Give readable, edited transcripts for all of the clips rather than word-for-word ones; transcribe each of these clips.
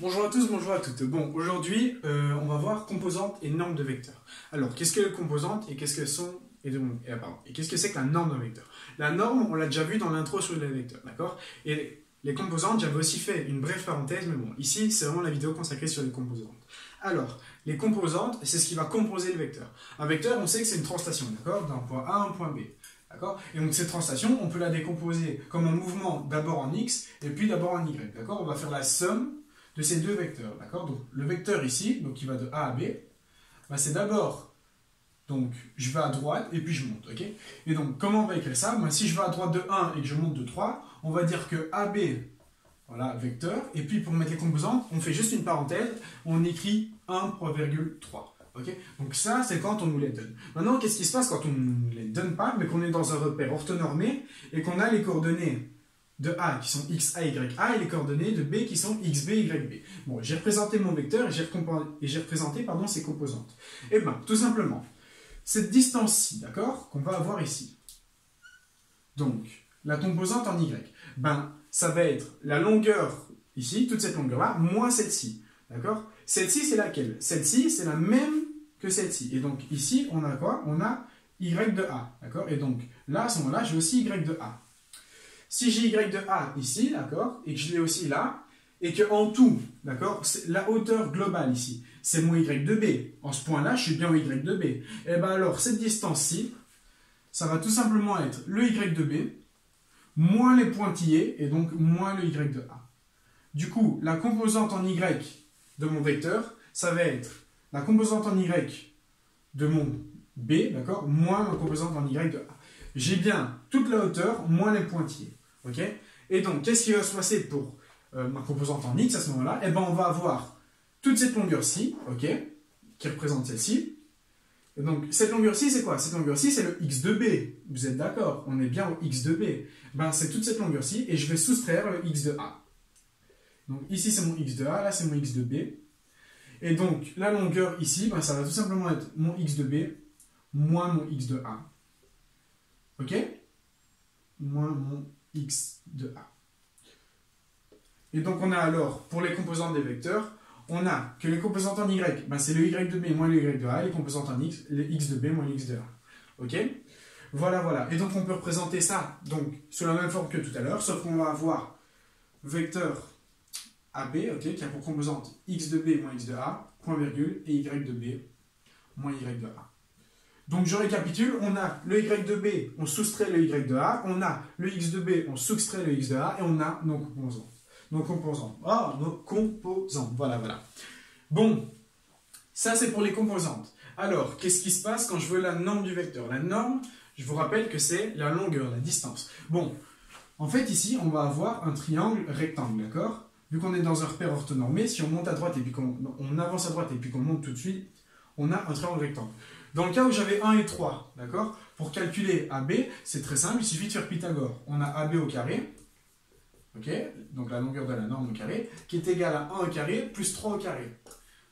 Bonjour à tous, bonjour à toutes. Bon, aujourd'hui, on va voir composantes et normes de vecteurs. Alors, qu'est-ce que les composantes et qu'est-ce que sont et qu'est-ce que c'est que la norme d'un vecteur? La norme, on l'a déjà vu dans l'intro sur les vecteurs, d'accord? Et les composantes, j'avais aussi fait une brève parenthèse, mais bon, ici, c'est vraiment la vidéo consacrée sur les composantes. Alors, les composantes, c'est ce qui va composer le vecteur. Un vecteur, on sait que c'est une translation, d'accord? D'un point A à un point B. D'accord? Et donc cette translation, on peut la décomposer comme un mouvement d'abord en X et puis d'abord en Y. D'accord? On va faire la somme de ces deux vecteurs. D'accord? Donc le vecteur ici, donc qui va de A à B, bah, c'est d'abord, donc je vais à droite et puis je monte. Ok? Et donc comment on va écrire ça? Bah, si je vais à droite de 1 et que je monte de 3, on va dire que AB, voilà, vecteur, et puis pour mettre les composantes, on fait juste une parenthèse, on écrit 1,3. Okay, donc ça, c'est quand on nous les donne. Maintenant, qu'est-ce qui se passe quand on ne les donne pas, mais qu'on est dans un repère orthonormé et qu'on a les coordonnées de A qui sont x, a, y, a et les coordonnées de B qui sont x, b, y, b. Bon, j'ai représenté mon vecteur et j'ai représenté ses composantes. Et bien, tout simplement, cette distance-ci, d'accord, qu'on va avoir ici. Donc, la composante en y, ben, ça va être la longueur ici, toute cette longueur-là, moins celle-ci. D'accord? Celle-ci, c'est laquelle? Celle-ci, c'est la même que celle-ci. Et donc, ici, on a quoi? On a y de A. D'accord? Et donc, là, à ce moment-là, j'ai aussi y de A. Si j'ai y de A ici, d'accord? Et que je l'ai aussi là, et que en tout, d'accord? La hauteur globale ici, c'est mon y de B. En ce point-là, je suis bien au y de B. Et bien alors, cette distance-ci, ça va tout simplement être le y de B, moins les pointillés, et donc moins le y de A. Du coup, la composante en y de mon vecteur, ça va être la composante en y de mon B, d'accord, moins ma composante en y de A. J'ai bien toute la hauteur, moins les pointillés. Ok? Et donc, qu'est-ce qui va se passer pour ma composante en x à ce moment-là? Eh bien, on va avoir toute cette longueur-ci, ok, qui représente celle-ci. Et donc, cette longueur-ci, c'est quoi? Cette longueur-ci, c'est le x de B. Vous êtes d'accord? On est bien au x de B. Ben, c'est toute cette longueur-ci, et je vais soustraire le x de A. Donc ici c'est mon x de A, là c'est mon x de B. Et donc la longueur ici, ben, ça va tout simplement être mon x de B moins mon x de A. Ok? Moins mon x de A. Et donc on a alors, pour les composantes des vecteurs, on a que les composantes en y, ben, c'est le y de B moins le y de A, les composantes en x, le x de B moins le x de A. Ok? Voilà, voilà. Et donc on peut représenter ça donc, sous la même forme que tout à l'heure, sauf qu'on va avoir vecteur AB, okay, qui a pour composante x de B moins x de A, point virgule, et y de B moins y de A. Donc je récapitule, on a le y de B, on soustrait le y de A, on a le x de B, on soustrait le x de A, et on a nos composants. Nos composants. Ah, nos composants. Voilà, voilà. Bon, ça c'est pour les composantes. Alors, qu'est-ce qui se passe quand je veux la norme du vecteur? La norme, je vous rappelle que c'est la longueur, la distance. Bon, en fait ici, on va avoir un triangle rectangle, d'accord? Vu qu'on est dans un repère orthonormé, si on monte à droite et puis qu'on avance à droite et puis qu'on monte tout de suite, on a un triangle rectangle. Dans le cas où j'avais 1 et 3, d'accord? Pour calculer AB, c'est très simple, il suffit de faire Pythagore. On a AB au carré, ok? Donc la longueur de la norme au carré, qui est égale à 1 au carré plus 3 au carré.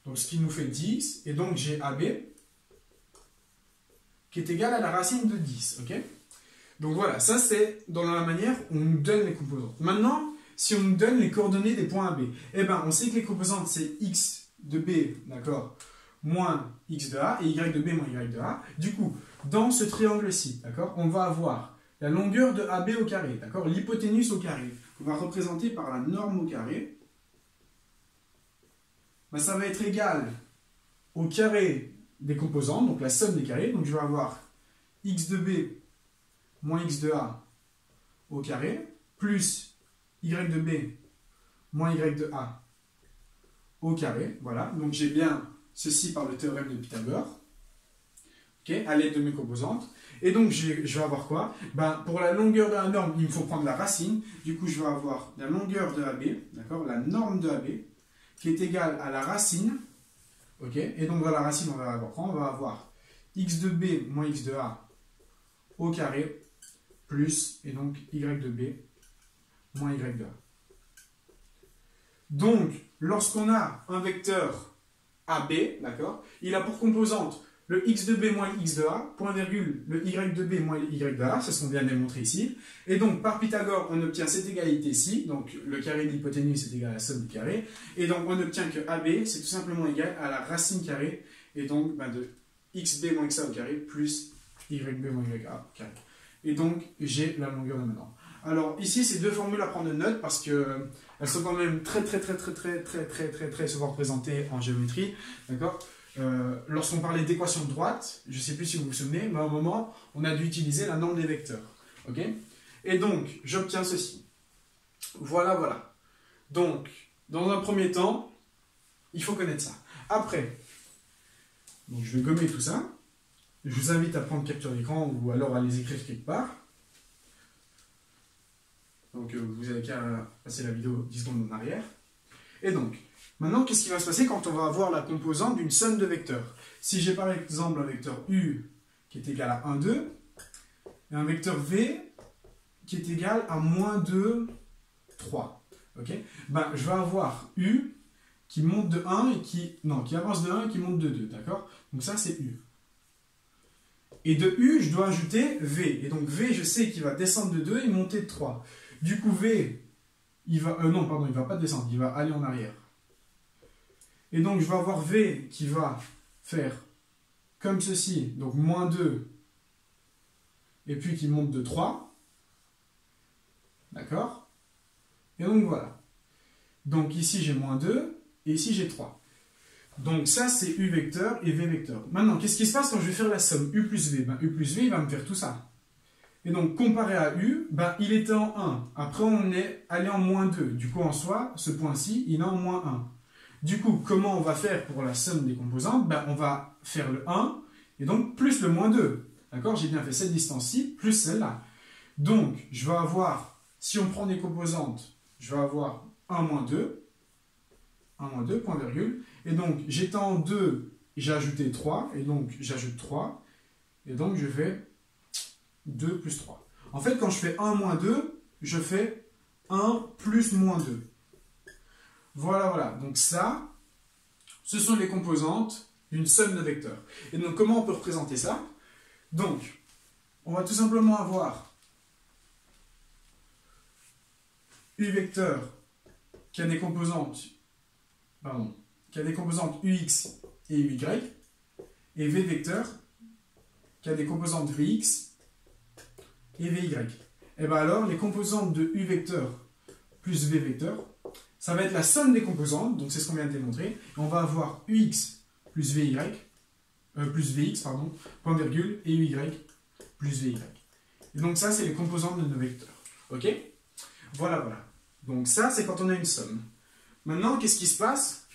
Donc ce qui nous fait 10, et donc j'ai AB qui est égal à la racine de 10, ok? Donc voilà, ça c'est dans la manière où on nous donne les composantes. Maintenant, si on nous donne les coordonnées des points AB, eh ben, on sait que les composantes, c'est x de B, d'accord, moins x de A, et y de B moins y de A. Du coup, dans ce triangle-ci, d'accord, on va avoir la longueur de AB au carré, d'accord, l'hypoténuse au carré, qu'on va représenter par la norme au carré. Ben, ça va être égal au carré des composantes, donc la somme des carrés. Donc je vais avoir x de B moins x de A au carré, plus y de B moins y de A au carré. Voilà, donc j'ai bien ceci par le théorème de Pythagore, okay, à l'aide de mes composantes. Et donc je vais avoir quoi? Ben, pour la longueur de la norme, il me faut prendre la racine. Du coup, je vais avoir la longueur de AB, d'accord, la norme de AB, qui est égale à la racine. Okay, et donc dans la racine, on va avoir quoi? On va avoir x de B moins x de A au carré, plus, et donc y de B moins y de A. Donc, lorsqu'on a un vecteur AB, d'accord, il a pour composante le x de b moins le x de a, point virgule, le y de b moins le y de a, c'est ce qu'on vient de démontrer ici. Et donc, par Pythagore, on obtient cette égalité-ci, donc le carré de l'hypoténuse est égal à la somme du carré, et donc on obtient que AB, c'est tout simplement égal à la racine carrée, et donc de xb moins xa au carré, plus yb moins ya au carré. Et donc, j'ai la longueur de ma norme. Alors, ici, c'est deux formules à prendre de note, parce que elles sont quand même très souvent représentées en géométrie, d'accord? Lorsqu'on parlait d'équation de droite, je ne sais plus si vous vous souvenez, mais à un moment, on a dû utiliser la norme des vecteurs. Okay, et donc, j'obtiens ceci. Voilà, voilà. Donc, dans un premier temps, il faut connaître ça. Après, donc je vais gommer tout ça. Je vous invite à prendre capture d'écran ou alors à les écrire quelque part. Donc, vous avez qu'à passer la vidéo 10 secondes en arrière. Et donc, maintenant, qu'est-ce qui va se passer quand on va avoir la composante d'une somme de vecteurs? Si j'ai par exemple un vecteur U qui est égal à 1, 2, et un vecteur V qui est égal à moins 2, 3. Okay, ben, je vais avoir U qui monte de 1 et qui avance de 1 et qui monte de 2. D'accord? Donc ça, c'est U. Et de U, je dois ajouter V. Et donc V, je sais qu'il va descendre de 2 et monter de 3. Du coup, V, il va... non, pardon, il ne va pas descendre, il va aller en arrière. Et donc, je vais avoir V qui va faire comme ceci, donc moins 2, et puis qui monte de 3. D'accord? Et donc, voilà. Donc, ici, j'ai moins 2, et ici, j'ai 3. Donc, ça, c'est U vecteur et V vecteur. Maintenant, qu'est-ce qui se passe quand je vais faire la somme U plus V? Ben, U plus V, il va me faire tout ça. Et donc, comparé à U, ben, il était en 1. Après, on est allé en moins 2. Du coup, en soi, ce point-ci, il est en moins 1. Du coup, comment on va faire pour la somme des composantes? Ben, on va faire le 1, et donc plus le moins 2. D'accord? J'ai bien fait cette distance-ci, plus celle-là. Donc, je vais avoir, si on prend des composantes, je vais avoir 1 moins 2, point virgule. Et donc, j'étais en 2, j'ai ajouté 3, et donc j'ajoute 3, et donc je fais 2 plus 3. En fait, quand je fais 1 moins 2, je fais 1 plus moins 2. Voilà, voilà. Donc ça, ce sont les composantes d'une somme de vecteurs. Et donc, comment on peut représenter ça? Donc, on va tout simplement avoir U vecteur qui a des composantes, UX et UY, et V vecteur qui a des composantes VX et VY. Et bien alors, les composantes de U vecteur plus V vecteur, ça va être la somme des composantes, donc c'est ce qu'on vient de démontrer. Et on va avoir UX plus VY, plus VX, pardon, point virgule, et UY plus VY. Et donc ça, c'est les composantes de nos vecteurs. Ok? Voilà, voilà. Donc ça, c'est quand on a une somme. Maintenant, qu'est-ce qui se passe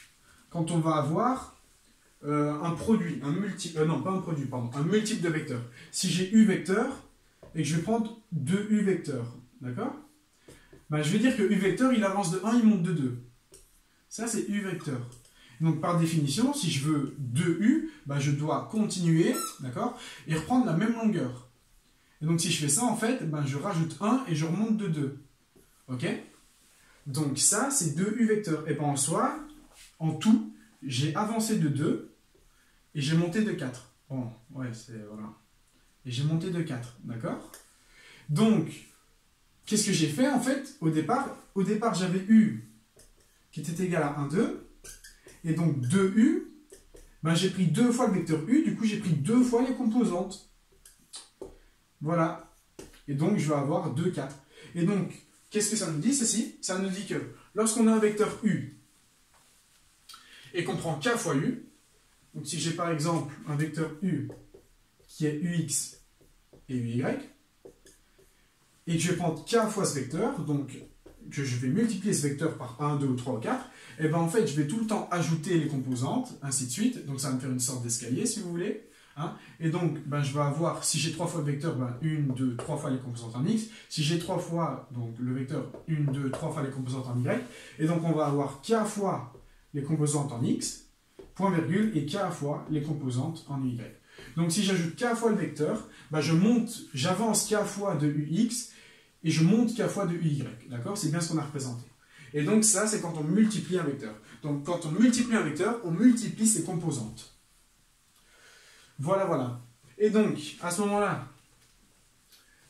quand on va avoir un produit, un multiple, non, pas un produit, pardon, un multiple de vecteurs. Si j'ai U vecteur et que je vais prendre 2 U vecteurs, d'accord? Ben, je vais dire que U vecteur, il avance de 1, il monte de 2. Ça, c'est U vecteur. Donc, par définition, si je veux 2U, ben, je dois continuer, d'accord, et reprendre la même longueur. Et donc, si je fais ça, en fait, ben, je rajoute 1 et je remonte de 2. Ok? Donc, ça, c'est 2U vecteurs. Et ben, en soi, en tout, j'ai avancé de 2 et j'ai monté de 4. Bon, ouais, c'est... voilà. Et j'ai monté de 4, d'accord? Donc, qu'est-ce que j'ai fait, en fait, au départ? Au départ, j'avais U qui était égal à 1, 2. Et donc, 2U, ben, j'ai pris 2 fois le vecteur U, du coup, j'ai pris 2 fois les composantes. Voilà. Et donc, je vais avoir 2, 4. Et donc, qu'est-ce que ça nous dit, ceci? Ça nous dit que lorsqu'on a un vecteur U et qu'on prend k fois U, donc si j'ai par exemple un vecteur U qui est UX et UY, et que je vais prendre k fois ce vecteur, donc que je vais multiplier ce vecteur par 1, 2 ou 3 ou 4, et bien en fait je vais tout le temps ajouter les composantes, ainsi de suite, donc ça va me faire une sorte d'escalier si vous voulez. Hein. Et donc, ben, je vais avoir, si j'ai 3 fois le vecteur, ben, 1, 2, 3 fois les composantes en X. Si j'ai 3 fois donc, le vecteur, 1, 2, 3 fois les composantes en Y. Et donc, on va avoir k fois les composantes en X, point virgule, et k fois les composantes en Y. Donc, si j'ajoute k fois le vecteur, ben, j'avance k fois de UX et je monte k fois de UY. D'accord? C'est bien ce qu'on a représenté. Et donc, ça, c'est quand on multiplie un vecteur. Donc, quand on multiplie un vecteur, on multiplie ses composantes. Voilà, voilà. Et donc, à ce moment-là,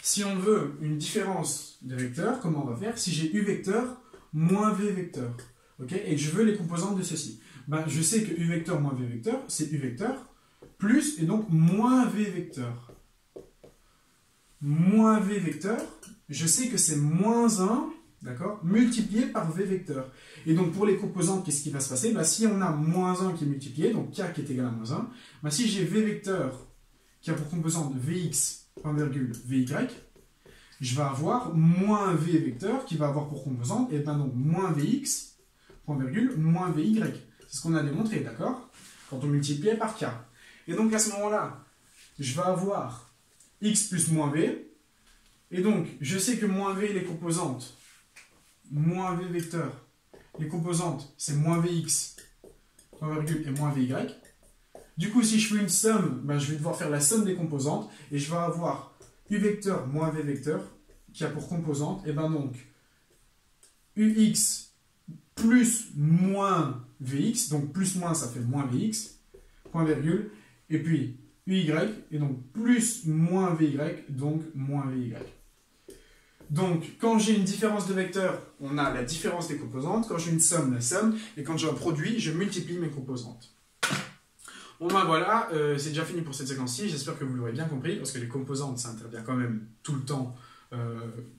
si on veut une différence de vecteurs, comment on va faire? Si j'ai u vecteur moins v vecteur, ok, et que je veux les composantes de ceci, ben, je sais que u vecteur moins v vecteur, c'est u vecteur plus, et donc moins v vecteur. Moins v vecteur, je sais que c'est moins 1, d'accord, multiplié par v vecteur. Et donc pour les composantes, qu'est-ce qui va se passer? Ben, si on a moins 1 qui est multiplié, donc k qui est égal à moins 1, ben, si j'ai v vecteur qui a pour composante vx, point virgule, vy, je vais avoir moins v vecteur qui va avoir pour composante, et ben donc moins vx, point virgule, moins vy. C'est ce qu'on a démontré, d'accord? Quand on multipliait par k. Et donc à ce moment-là, je vais avoir x plus moins v, et donc je sais que moins v, les composantes, moins v vecteur, les composantes, c'est moins vx, point virgule, et moins vy. Du coup, si je fais une somme, ben, je vais devoir faire la somme des composantes, et je vais avoir u vecteur moins v vecteur, qui a pour composante, et ben donc, ux plus moins vx, donc plus moins ça fait moins vx, point virgule, et puis uy, et donc plus moins vy, donc moins vy. Donc, quand j'ai une différence de vecteurs, on a la différence des composantes, quand j'ai une somme, la somme, et quand j'ai un produit, je multiplie mes composantes. Bon ben voilà, c'est déjà fini pour cette séquence-ci, j'espère que vous l'aurez bien compris, parce que les composantes, ça intervient quand même tout le temps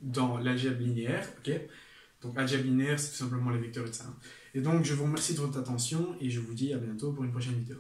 dans l'algèbre linéaire, ok? Donc algèbre linéaire, c'est tout simplement les vecteurs et ça. Et donc je vous remercie de votre attention, et je vous dis à bientôt pour une prochaine vidéo.